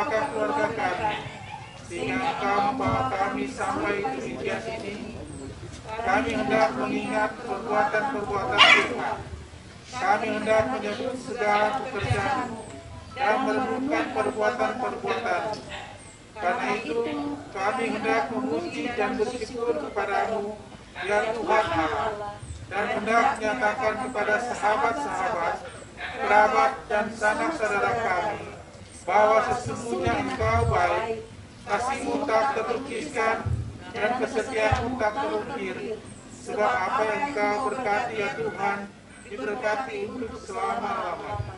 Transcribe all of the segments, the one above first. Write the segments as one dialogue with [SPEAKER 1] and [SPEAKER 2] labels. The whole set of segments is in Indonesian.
[SPEAKER 1] apakah keluarga kami, sehingga Engkau membawa kami sampai demikian ini. Kami hendak mengingat perbuatan-perbuatan Tuhan. Kami hendak menyebut segala pekerjaan dan merenungkan perbuatan-perbuatan. Karena itu, kami hendak memuji dan bersyukur kepadamu, ya Tuhan Allah, dan hendak menyatakan kepada sahabat-sahabat, kerabat dan sanak saudara kami, bahwa sesungguhnya Engkau baik, kasih-Mu tak terlukiskan, dan kesetiaan-Mu tak terukir. Sebab apa yang Engkau berkati ya Tuhan, diberkati untuk selama-lamanya.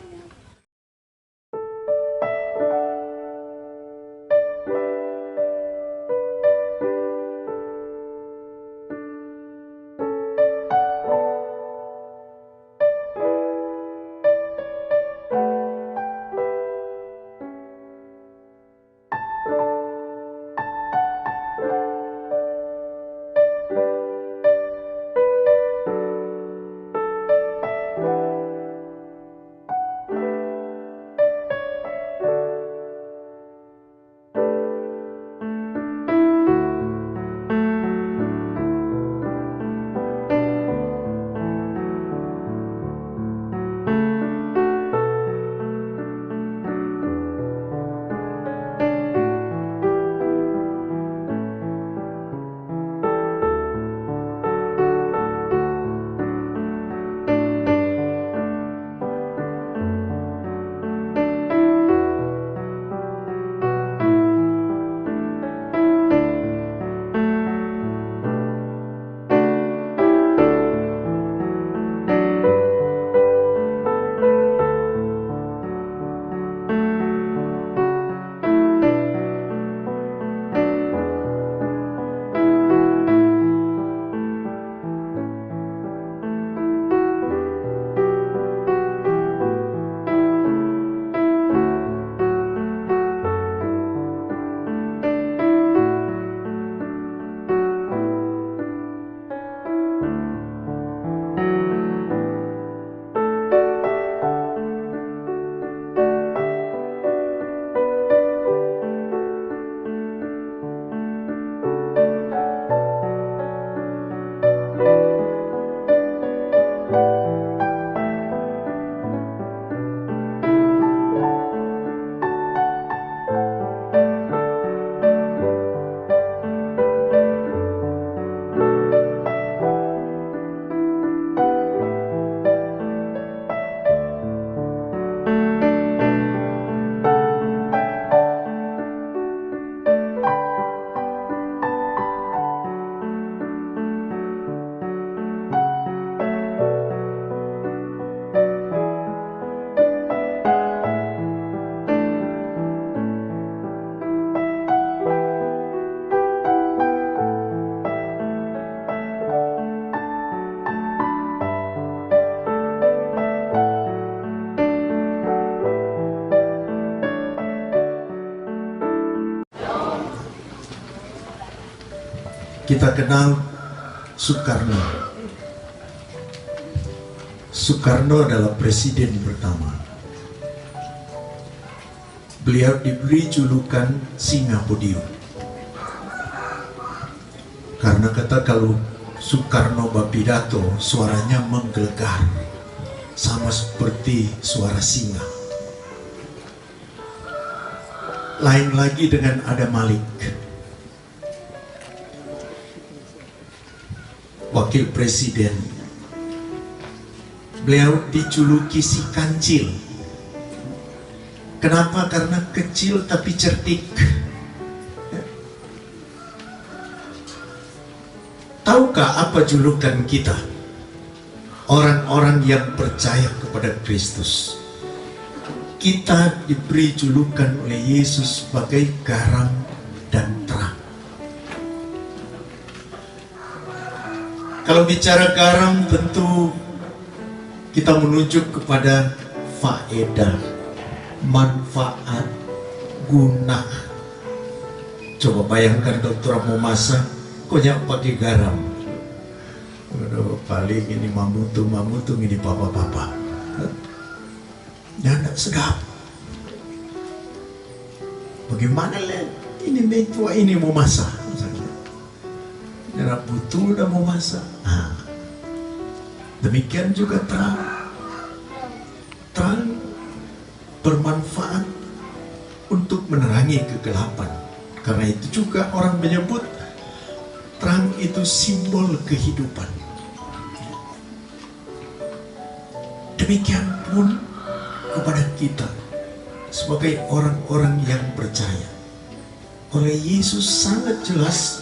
[SPEAKER 2] Kita kenal Soekarno. Soekarno adalah presiden pertama. Beliau diberi julukan Singa Podium. Karena kata kalau Soekarno berpidato suaranya menggelegar, sama seperti suara singa. Lain lagi dengan Adam Malik, wakil presiden. Beliau dijuluki si kancil. Kenapa? Karena kecil tapi cerdik. Tahukah apa julukan kita? Orang-orang yang percaya kepada Kristus. Kita diberi julukan oleh Yesus sebagai garam dan terang. Kalau bicara garam, tentu kita menuju kepada faedah, manfaat, guna. Coba bayangkan dokter mau masak, konyak pakai garam. Aduh, paling ini mamutung ini papa-papa. Ya, tidak sedap. Bagaimana ini metua ini mau masak? Karena betul udah mau masak. Demikian juga terang. Terang bermanfaat untuk menerangi kegelapan. Karena itu juga orang menyebut terang itu simbol kehidupan. Demikian pun kepada kita sebagai orang-orang yang percaya. Oleh Yesus sangat jelas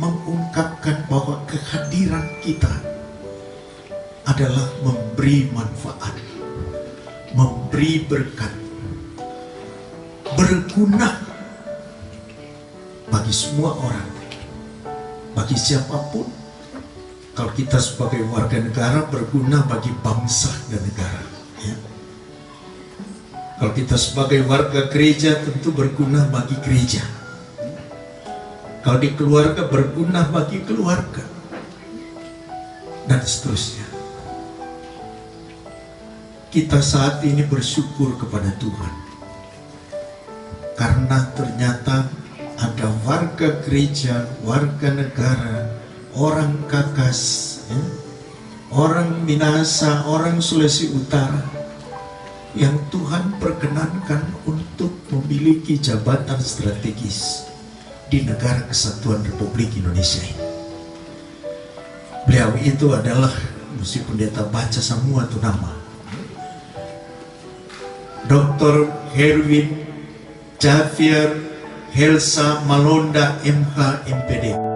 [SPEAKER 2] mengungkapkan bahwa kehadiran kita adalah memberi manfaat, memberi berkat, berguna bagi semua orang, bagi siapapun. Kalau kita sebagai warga negara berguna bagi bangsa dan negara, ya. Kalau kita sebagai warga gereja tentu berguna bagi gereja. Kalau di keluarga berguna bagi keluarga, dan seterusnya. Kita saat ini bersyukur kepada Tuhan karena ternyata ada warga gereja, warga negara, orang Kakas, ya, orang Minahasa, orang Sulawesi Utara yang Tuhan perkenankan untuk memiliki jabatan strategis di Negara Kesatuan Republik Indonesia ini. Beliau itu adalah, mesti pendeta baca semua tuh nama, Dr. Herwin Javier Helsa Malonda MH MPD.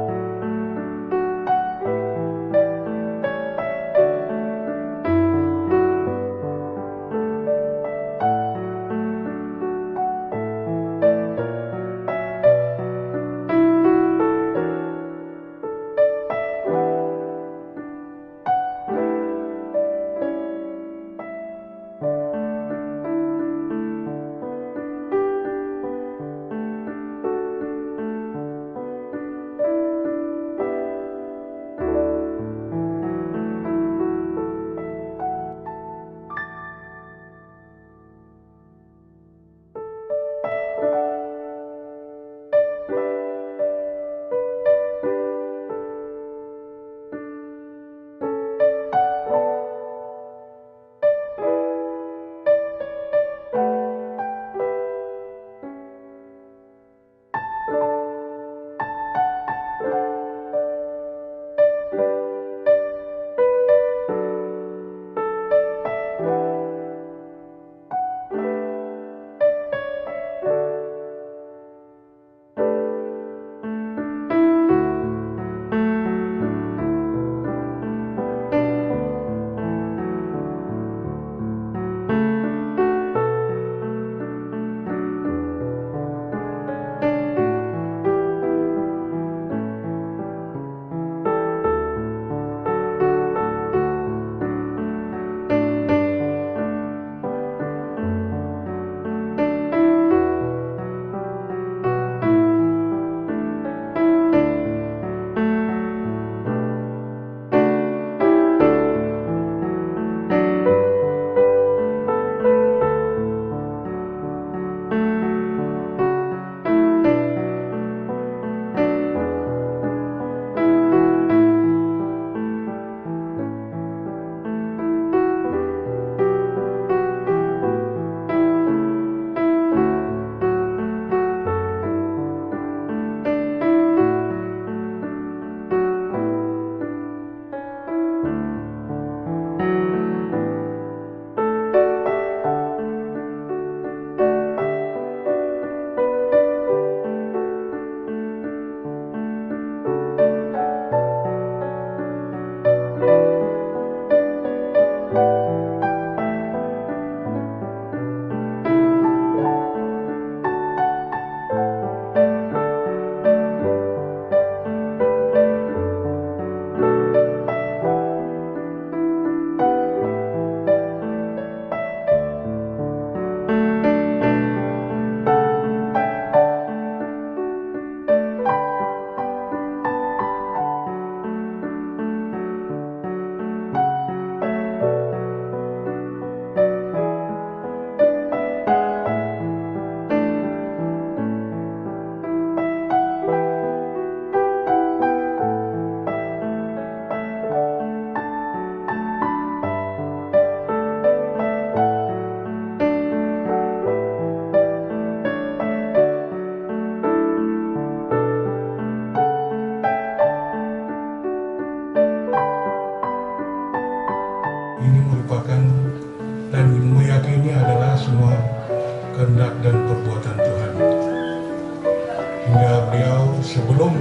[SPEAKER 3] sebelum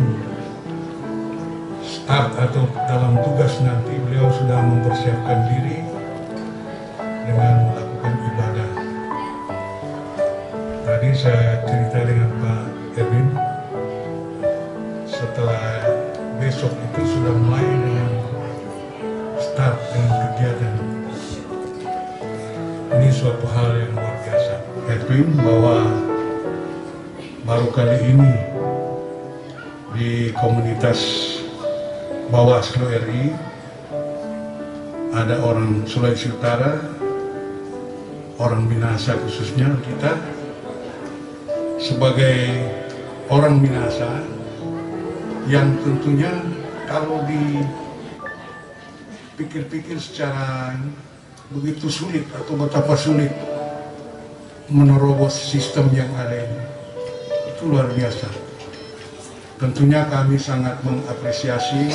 [SPEAKER 3] start atau dalam tugas nanti beliau sudah mempersiapkan diri dengan melakukan ibadah. Tadi saya cerita dengan Pak Erwin, setelah besok itu sudah mulai dengan start dengan kegiatan. Ini suatu hal yang luar biasa. Erwin bahwa baru kali ini di komunitas Bawaslu RI ada orang Sulawesi Utara, orang Minahasa khususnya, kita sebagai orang Minahasa yang tentunya kalau dipikir-pikir secara begitu sulit atau betapa sulit menerobos sistem yang ada ini, itu luar biasa. Tentunya kami sangat mengapresiasi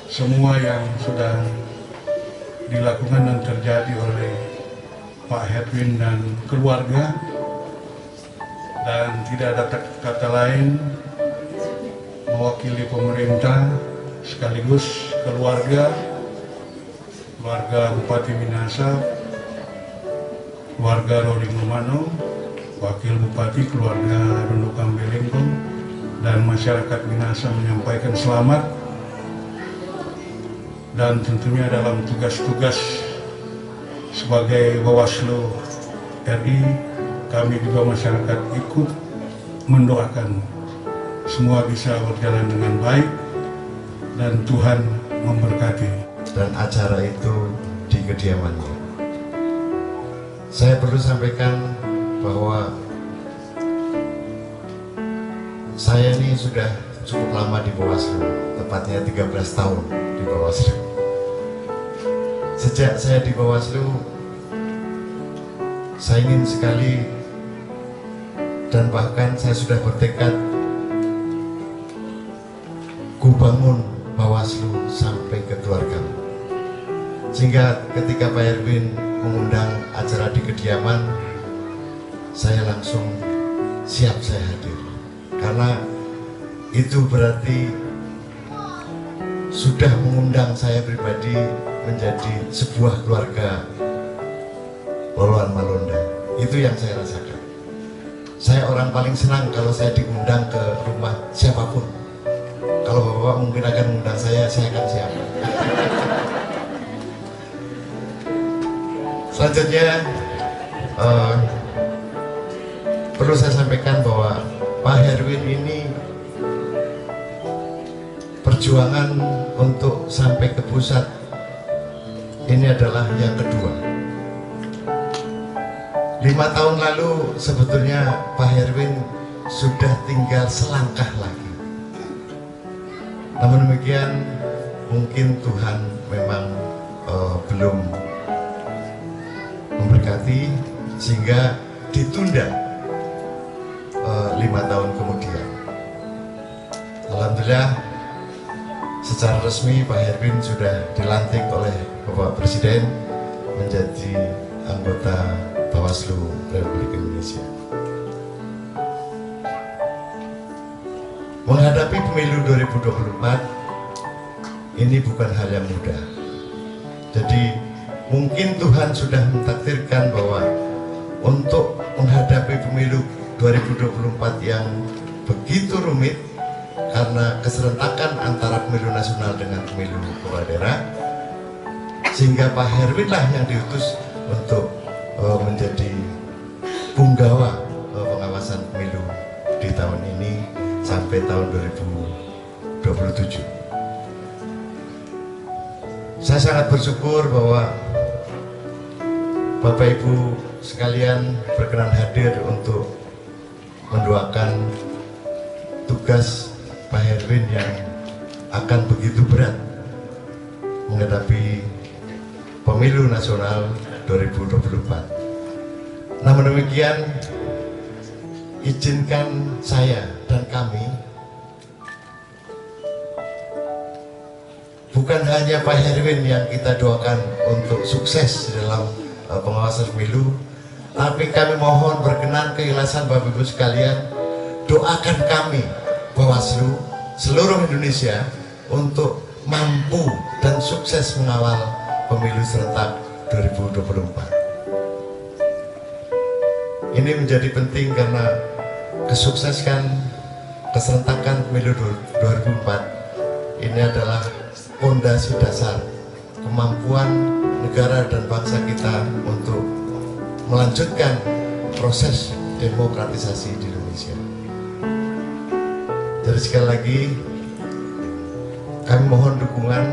[SPEAKER 3] semua yang sudah dilakukan dan terjadi oleh Pak Herwin dan keluarga, dan tidak ada kata lain mewakili pemerintah sekaligus keluarga Bupati Minahasa, keluarga Roli Ngomano, Wakil Bupati, keluarga Dono Kambelengkong, dan masyarakat Minahasa menyampaikan selamat. Dan tentunya dalam tugas-tugas sebagai Bawaslu RI, kami juga masyarakat ikut mendoakan semua bisa berjalan dengan baik dan Tuhan memberkati.
[SPEAKER 4] Dan acara itu di kediamannya. Saya perlu sampaikan bahwa saya ini sudah cukup lama di Bawaslu, tepatnya 13 tahun di Bawaslu. Sejak saya di Bawaslu, saya ingin sekali dan bahkan saya sudah bertekad ku bangun Bawaslu sampai ke keluarga. Sehingga ketika Pak Erwin mengundang acara di kediaman, saya langsung siap, saya hadir. Karena itu berarti sudah mengundang saya pribadi menjadi sebuah keluarga Loloan Malonda. Itu yang saya rasakan. Saya orang paling senang kalau saya diundang ke rumah siapapun. Kalau Bapak mungkin akan mengundang saya akan siap. Selanjutnya perlu saya sampaikan bahwa Pak Herwin ini perjuangan untuk sampai ke pusat ini adalah yang kedua. 5 tahun lalu sebetulnya Pak Herwin sudah tinggal selangkah lagi. Namun demikian mungkin Tuhan memang belum memberkati sehingga ditunda 5 tahun kemudian. Alhamdulillah secara resmi Pak Herwin sudah dilantik oleh Bapak Presiden menjadi anggota Bawaslu Republik Indonesia. Menghadapi pemilu 2024 ini bukan hal yang mudah. Jadi mungkin Tuhan sudah mentakdirkan bahwa untuk menghadapi pemilu 2024 yang begitu rumit karena keserentakan antara pemilu nasional dengan pemilu kepala daerah, sehingga Pak Herwin lah yang diutus untuk menjadi punggawa pengawasan pemilu di tahun ini sampai tahun 2027. Saya sangat bersyukur bahwa Bapak Ibu sekalian berkenan hadir untuk mendoakan tugas Pak Herwin yang akan begitu berat menghadapi pemilu nasional 2024. Namun demikian, izinkan saya dan kami bukan hanya Pak Herwin yang kita doakan untuk sukses dalam pengawasan pemilu, tapi kami mohon berkenan keikhlasan Bapak Ibu sekalian, doakan kami Bawaslu seluruh Indonesia untuk mampu dan sukses mengawal pemilu serentak 2024. Ini menjadi penting karena kesuksesan keserentakan pemilu 2024 ini adalah fondasi dasar kemampuan negara dan bangsa kita untuk melanjutkan proses demokratisasi di Indonesia. Jadi sekali lagi kami mohon dukungan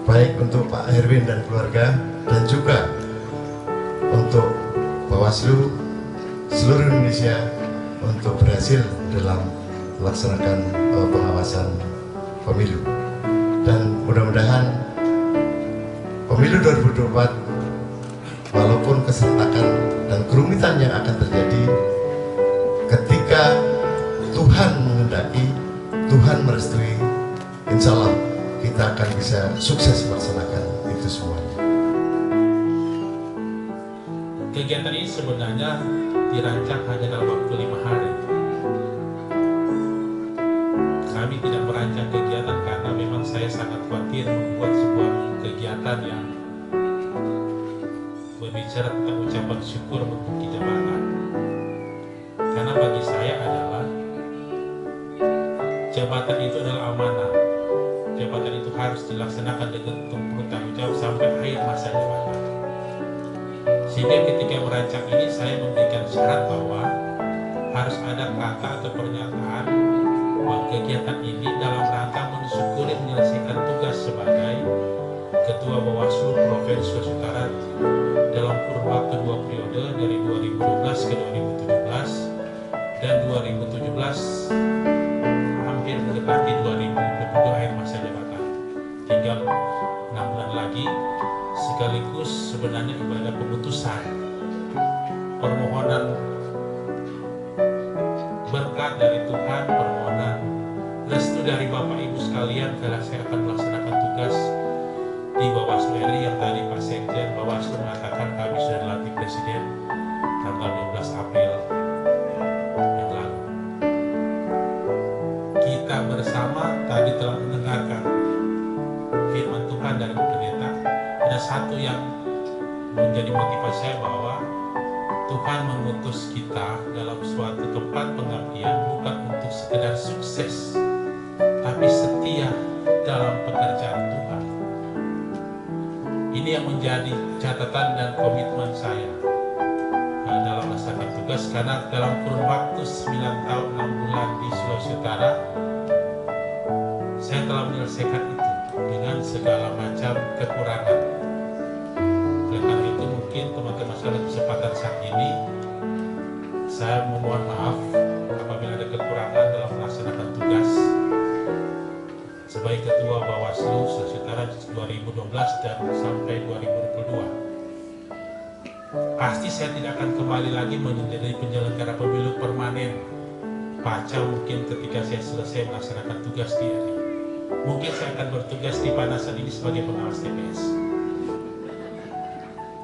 [SPEAKER 4] baik untuk Pak Herwin dan keluarga dan juga untuk Bawaslu seluruh Indonesia untuk berhasil dalam melaksanakan pengawasan pemilu. Dan mudah-mudahan pemilu 2024 walaupun keserentakan dan kerumitan yang akan terjadi, ketika Tuhan menghendaki, Tuhan merestui, insya Allah kita akan bisa sukses melaksanakan itu semuanya.
[SPEAKER 5] Kegiatan ini sebenarnya dirancang hanya dalam waktu 5 hari. Kami tidak merancang kegiatan karena memang saya sangat khawatir membuat sebuah kegiatan yang berbicara tentang ucapan syukur untuk jabatan. Karena bagi saya adalah jabatan itu adalah amanah. Jabatan itu harus dilaksanakan dengan penuh tanggung jawab sampai akhir masa jabatan. Sehingga ketika merancang ini saya memberikan syarat bahwa harus ada kata atau pernyataan bahwa kegiatan ini dalam rangka mensyukuri menyelesaikan tugas sebagai Ketua Bawaslu Provinsi Sulawesi Utara dalam kurun waktu 2 periode dari 2012 ke 2017 dan 2017 hampir mendekati 2022 akhir masa jabatan. Tinggal 6 bulan lagi, sekaligus sebenarnya ibadah pemutusan permohonan berkat dari Tuhan, permohonan restu dari Bapak Ibu sekalian karena saya akan melaksanakan tugas di Bawaslu RI yang tadi Pak Sekjen Bawaslu mengatakan kami sudah dilantik Presiden tanggal 12 April yang lalu. Kita bersama tadi telah mendengarkan firman Tuhan dari Bu Pendeta. Ada satu yang menjadi motivasi saya bahwa Tuhan mengutus kita dalam suatu tempat pengabdian bukan untuk sekedar sukses, tapi setia dalam pekerjaan Tuhan. Ini yang menjadi catatan dan komitmen saya dalam melaksanakan tugas, karena dalam kurun waktu 9 tahun 6 bulan di Sulawesi Utara saya telah menyelesaikan itu dengan segala macam kekurangan. Oleh karena itu mungkin teman-teman sekalian kesempatan saat ini saya memohon maaf apabila ada kekurangan dalam melaksanakan tugas sebagai Ketua Bawaslu Sulawesi Utara 2012 dan sampai 2022. Pasti saya tidak akan kembali lagi menjadi penyelenggara pemilu permanen pasca mungkin ketika saya selesai melaksanakan tugas di RI. Mungkin saya akan bertugas di Panasan ini sebagai pengawas TPS.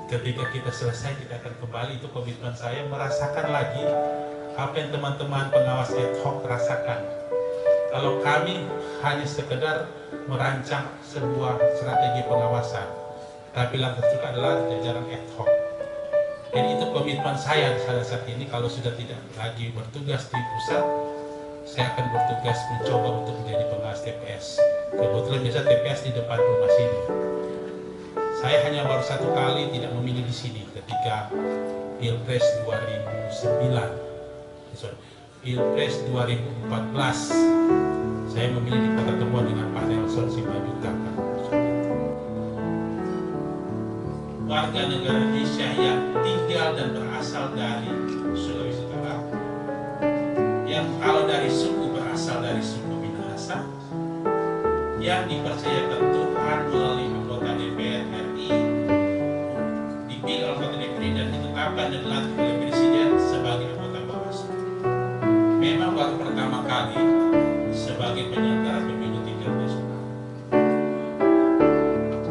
[SPEAKER 5] Ketika kita selesai, kita akan kembali, itu komitmen saya, merasakan lagi apa yang teman-teman pengawas ad hoc rasakan. Kalau kami hanya sekedar merancang sebuah strategi pengawasan, tapi lantas juga adalah jajaran ad hoc. Jadi itu komitmen saya pada saat ini. Kalau sudah tidak lagi bertugas di pusat, saya akan bertugas mencoba untuk menjadi pengawas TPS. Kebetulan biasa TPS di depan rumah sini. Saya hanya baru 1 kali tidak memilih di sini ketika Pilpres 2014 saya memilih di Kota Temuan dengan Pak Nelson Simanjuntak. Warga negara Indonesia yang tinggal dan berasal dari Sulawesi Utara, yang kalau dari suku berasal dari suku Minahasa, yang dipercayakan Tuhan melalui anggota DPR RI, dipilih oleh anggota DPR RI dan ditetapkan dan dilantik oleh Presiden sebagai anggota Bawaslu. Memang baru pertama kali sebagai penyelenggara pemilu tingkat nasional.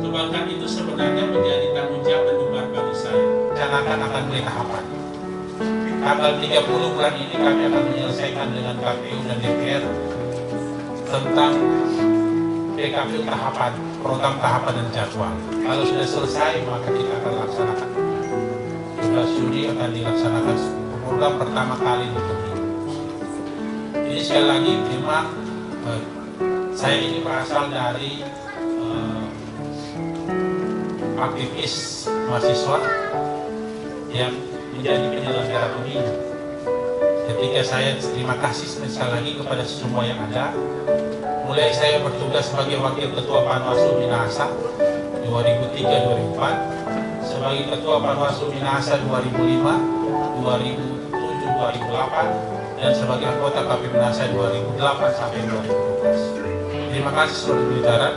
[SPEAKER 5] Kebanggaan itu sebenarnya menjadi tanggung jawab dan beban bagi saya. Rencanakan akan mulai tahapan. tanggal 30 bulan ini kami akan menyelesaikan dengan KPU dan DPR tentang PKPU tahapan, program tahapan dan jadwal. Kalau sudah selesai, maka kita akan laksanakan. 17 Juni akan dilaksanakan program pertama kali di pemilu. Ini sekali lagi memang saya ini berasal dari aktivis mahasiswa yang menjadi penyelenggara pemilu. Ketika saya terima kasih sekali lagi kepada semua yang ada, mulai saya bertugas sebagai wakil ketua Panwaslu Minahasa 2003-2004, sebagai ketua Panwaslu Minahasa 2005, 2007, 2008, dan sebagai anggota KPU Minahasa 2008 sampai 2012. Terima kasih seluruh jajaran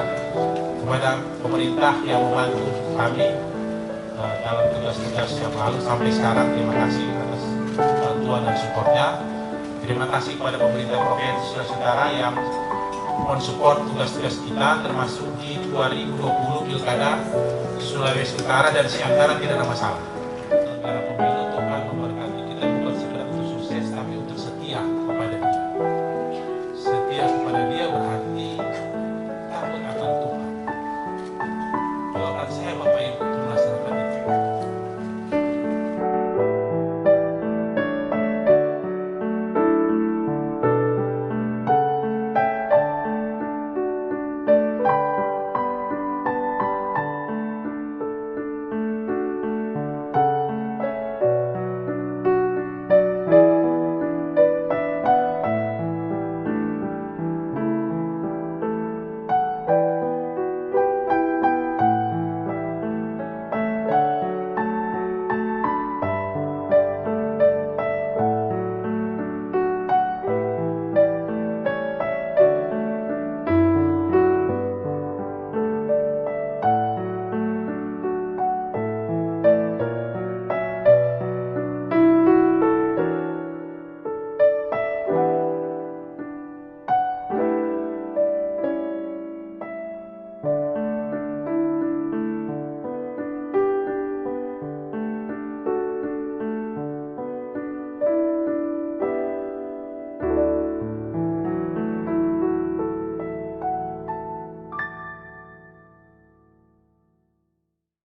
[SPEAKER 5] kepada pemerintah yang membantu kami dalam tugas-tugas yang lalu sampai sekarang. Terima kasih atas bantuan dan supportnya. Terima kasih kepada pemerintah provinsi Sulawesi Utara yang mensupport tugas-tugas kita, termasuk di 2020 Pilkada Sulawesi Utara dan seantara tidak ada masalah.